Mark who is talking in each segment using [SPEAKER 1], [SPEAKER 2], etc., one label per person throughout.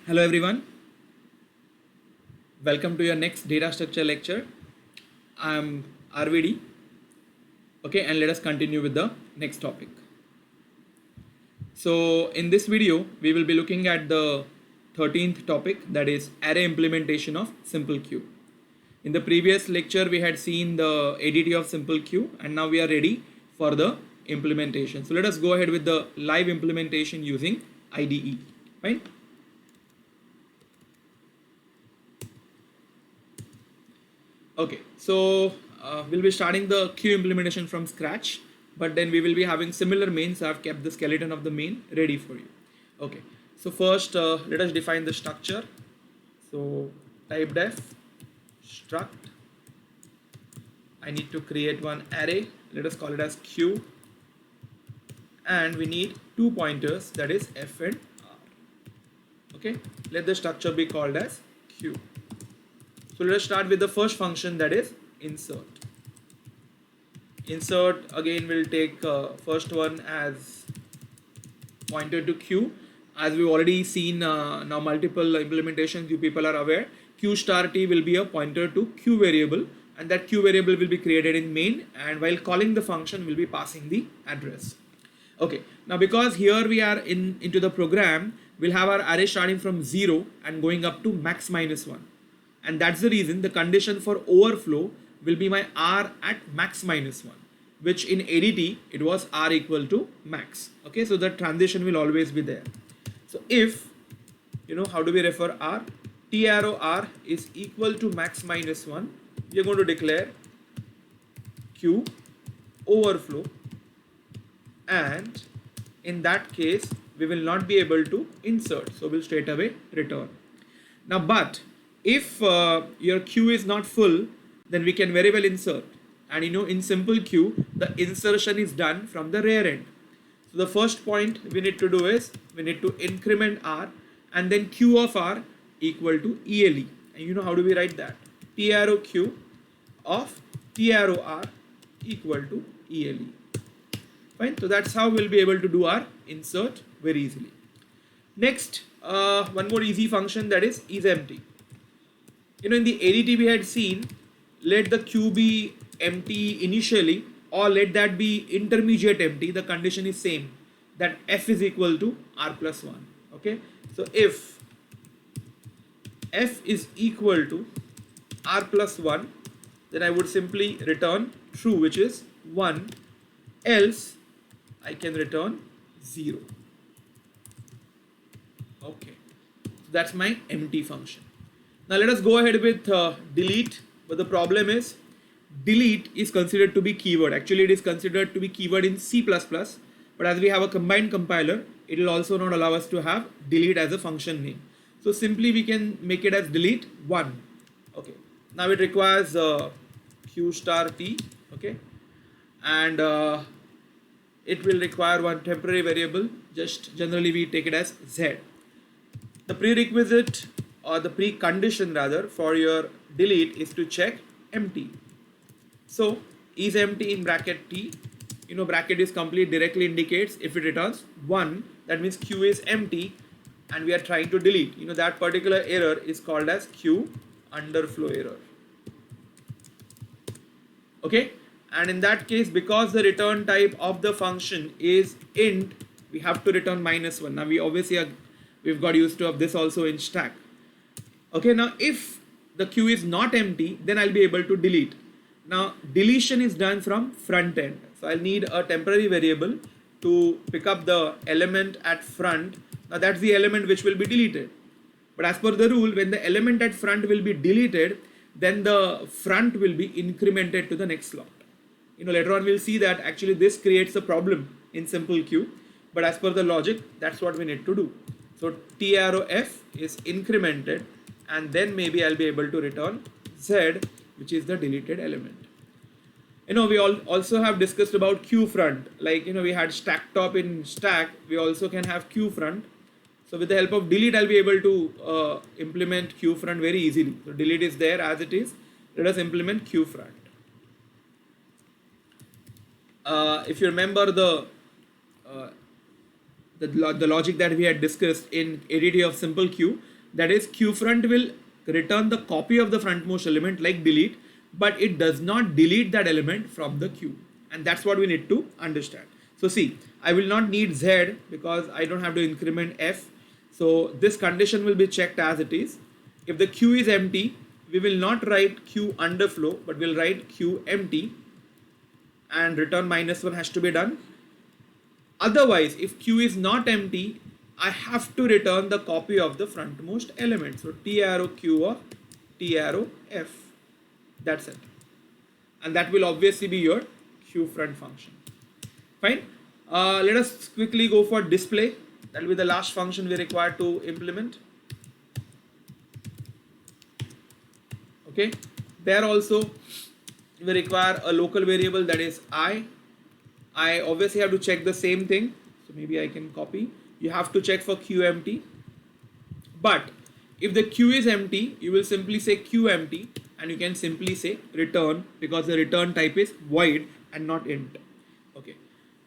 [SPEAKER 1] Hello everyone, welcome to your next data structure lecture. I'm RVD. Okay, and let us continue with the next topic. So in this video, we will be looking at the 13th topic, that is array implementation of SimpleQ. In the previous lecture, we had seen the ADT of SimpleQ, and now we are ready for the implementation. So let us go ahead with the live implementation using IDE, right? Okay, so we'll be starting the queue implementation from scratch, but then we will be having similar main. So I've kept the skeleton of the main ready for you. Okay, so first let us define the structure. So type def struct. I need to create one array. Let us call it as q, and we need two pointers, that is f and r. Okay, let the structure be called as q. So let us start with the first function, that is insert. Insert again will take first one as pointer to q. As we've already seen now multiple implementations, you people are aware, q star t will be a pointer to q variable, and that q variable will be created in main, and while calling the function we'll be passing the address. Okay, now because here we are into the program, we'll have our array starting from 0 and going up to max minus 1. And that's the reason the condition for overflow will be my r at max minus 1, which in ADT it was r equal to max. Okay, so the transition will always be there. So if, how do we refer r? T arrow r is equal to max minus 1, we are going to declare q overflow, and in that case we will not be able to insert, so we'll straight away return. Now but if your queue is not full, then we can very well insert, and in simple queue the insertion is done from the rear end. So the first point we need to do is we need to increment r, and then q of r equal to ELE, and how do we write that? T arrow q of T arrow r equal to ELE. Fine, so that's how we'll be able to do our insert very easily. Next, one more easy function, that is empty. In the ADT we had seen, let the queue be empty initially, or let that be intermediate empty. The condition is same, that f is equal to r plus 1. Okay, so if f is equal to r plus 1, then I would simply return true, which is 1, else I can return 0. Okay, so that's my empty function. Now let us go ahead with delete, but the problem is delete is considered to be keyword. Actually it is considered to be keyword in C++, but as we have a combined compiler, it will also not allow us to have delete as a function name. So simply we can make it as delete 1. Okay, now it requires q star t, okay, and it will require one temporary variable, just generally we take it as z. The prerequisite, or the precondition rather, for your delete is to check empty. So is empty in bracket t, bracket is complete, directly indicates if it returns 1, that means q is empty and we are trying to delete. That particular error is called as q underflow error. Okay, and in that case, because the return type of the function is int, we have to return minus 1. Now we obviously we've got used to of this also in stack. Okay, now if the queue is not empty, then I'll be able to delete. Now deletion is done from front end, so I'll need a temporary variable to pick up the element at front. Now that's the element which will be deleted, but as per the rule, when the element at front will be deleted, then the front will be incremented to the next slot. Later on we'll see that actually this creates a problem in simple queue, but as per the logic, that's what we need to do. So T arrow f is incremented, and then maybe I'll be able to return z, which is the deleted element. We also have discussed about queue front, like we had stack top in stack, we also can have queue front. So with the help of delete, I'll be able to implement queue front very easily. So delete is there as it is, let us implement queue front. If you remember the the logic that we had discussed in ADT of simple queue, that is queue front will return the copy of the frontmost element like delete, but it does not delete that element from the queue. And that's what we need to understand. So see, I will not need Z because I don't have to increment F. So this condition will be checked as it is. If the queue is empty, we will not write queue underflow, but we'll write queue empty, and return -1 has to be done. Otherwise, if queue is not empty, I have to return the copy of the frontmost element. So T arrow Q or T arrow F. That's it. And that will obviously be your queue front function. Fine. Let us quickly go for display. That will be the last function we require to implement. Okay. There also we require a local variable, that is I. I obviously have to check the same thing. So maybe I can copy. You have to check for queue empty. But if the queue is empty, you will simply say queue empty, and you can simply say return, because the return type is void and not int. Okay.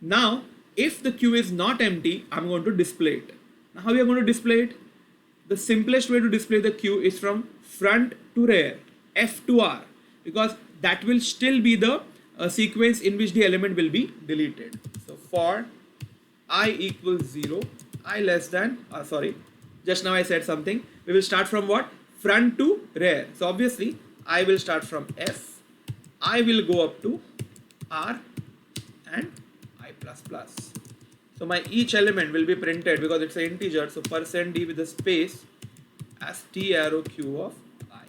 [SPEAKER 1] Now, if the queue is not empty, I'm going to display it. Now, how we are going to display it? The simplest way to display the queue is from front to rear, F to R, because that will still be the sequence in which the element will be deleted. So for I equals 0, I less than, just now I said something. We will start from what? Front to rear. So obviously I will start from F, I will go up to R and I++. So my each element will be printed because it's an integer. So %d with a space as T arrow Q of I.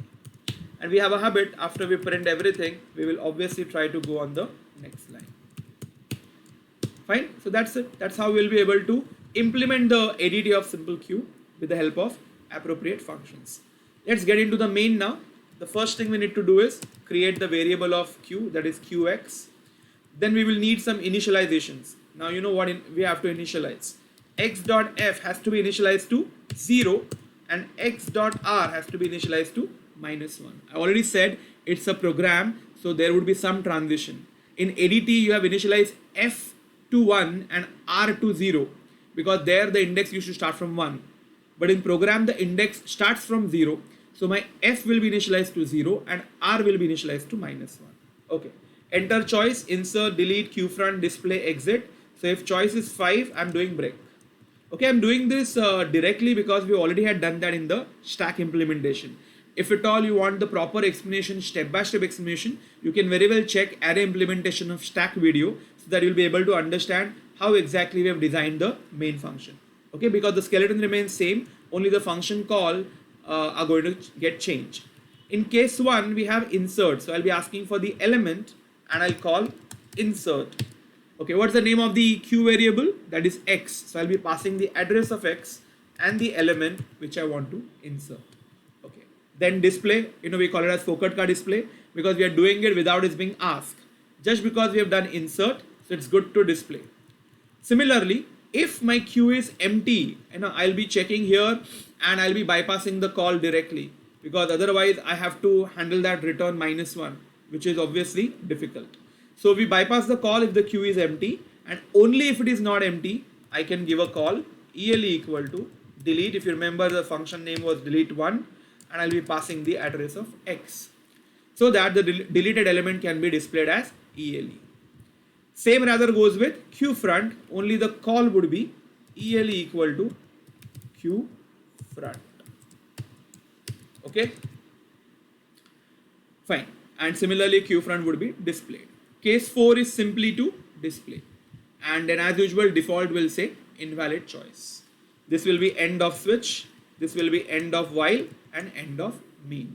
[SPEAKER 1] And we have a habit, after we print everything, we will obviously try to go on the next line. Fine. So that's it. That's how we'll be able to implement the ADT of simple queue with the help of appropriate functions. Let's get into the main now. The first thing we need to do is create the variable of queue, that is qx. Then we will need some initializations. Now you know what we have to initialize. X.f has to be initialized to 0 and x.r has to be initialized to -1. I already said it's a program, so there would be some transition. In ADT you have initialized f to 1 and r to 0 because there the index used to start from 1. But in program the index starts from 0. So my f will be initialized to 0 and r will be initialized to -1. Okay. Enter choice, insert, delete, queue front, display, exit. So if choice is 5, I'm doing break. Okay, I'm doing this directly because we already had done that in the stack implementation. If at all you want the proper explanation, step-by-step explanation, you can very well check array implementation of stack video so that you'll be able to understand how exactly we have designed the main function. Okay, because the skeleton remains same, only the function call are going to get changed. In case 1, we have insert. So I'll be asking for the element and I'll call insert. Okay, what's the name of the queue variable? That is x. So I'll be passing the address of x and the element which I want to insert. Okay, then display, we call it as forked car display because we are doing it without it being asked. Just because we have done insert, so it's good to display. Similarly, if my queue is empty, I'll be checking here and I'll be bypassing the call directly because otherwise I have to handle that return -1, which is obviously difficult. So we bypass the call if the queue is empty, and only if it is not empty, I can give a call ELE equal to delete. If you remember, the function name was delete1, and I'll be passing the address of x so that the deleted element can be displayed as ELE. Same rather goes with queue front, only the call would be ELE equal to queue front. Okay, fine. And similarly queue front would be displayed. Case 4 is simply to display, and then as usual default will say invalid choice. This will be end of switch, this will be end of while, and end of main.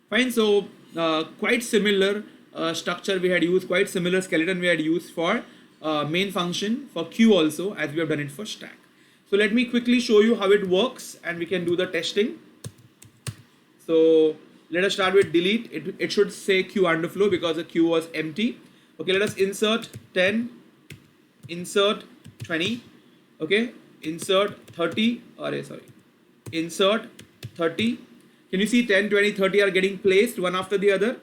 [SPEAKER 1] Fine. So quite similar structure we had used, quite similar skeleton we had used for main function, for queue also, as we have done it for stack. So let me quickly show you how it works and we can do the testing. So let us start with delete. It should say queue underflow because the queue was empty. Okay, let us insert 10, insert 20, okay, insert 30, insert 30. Can you see 10, 20, 30 are getting placed one after the other?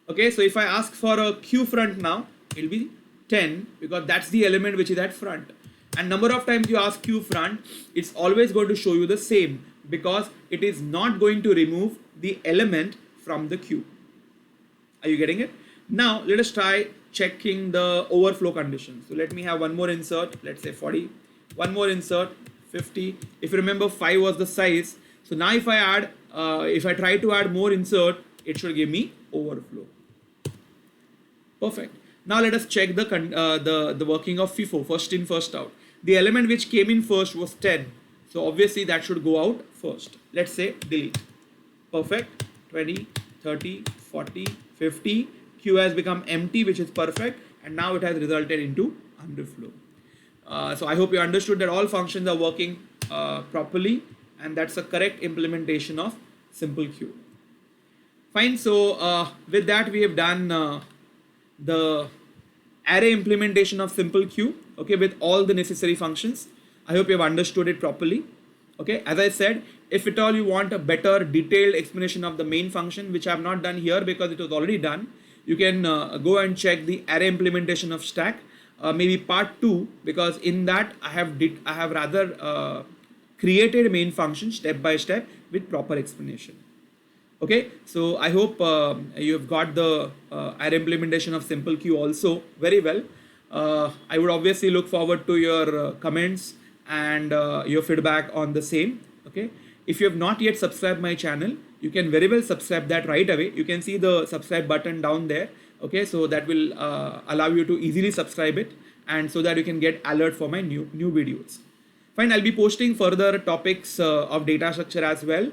[SPEAKER 1] Okay, so if I ask for a queue front now, it will be 10 because that's the element which is at front. And number of times you ask queue front, it's always going to show you the same because it is not going to remove the element from the queue. Are you getting it? Now let us try checking the overflow conditions. So let me have one more insert, let's say 40, one more insert, 50. If you remember, 5 was the size. So now if I try to add more insert, it should give me overflow. Perfect. Now let us check the working of FIFO, first in, first out. The element which came in first was 10. So obviously that should go out first. Let's say delete. Perfect. 20, 30, 40, 50. Queue has become empty, which is perfect. And now it has resulted into underflow. So I hope you understood that all functions are working properly. And that's a correct implementation of simple queue. Fine. So with that, we have done the array implementation of simple queue, okay, with all the necessary functions. I hope you have understood it properly. Okay, as I said, if at all you want a better detailed explanation of the main function, which I have not done here because it was already done, you can go and check the array implementation of stack, maybe part 2, because in that I have rather created a main function step by step with proper explanation. Okay, so I hope you have got the array implementation of simple queue also very well. I would obviously look forward to your comments and your feedback on the same. Okay, if you have not yet subscribed my channel, you can very well subscribe that right away. You can see the subscribe button down there. Okay, so that will allow you to easily subscribe it, and so that you can get alert for my new videos. Fine, I'll be posting further topics of data structure as well,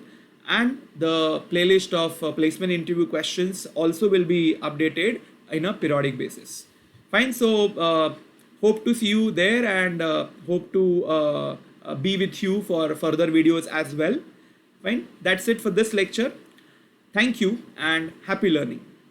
[SPEAKER 1] and the playlist of placement interview questions also will be updated in a periodic basis. Fine, so hope to see you there, and hope to be with you for further videos as well. Fine, that's it for this lecture. Thank you and happy learning.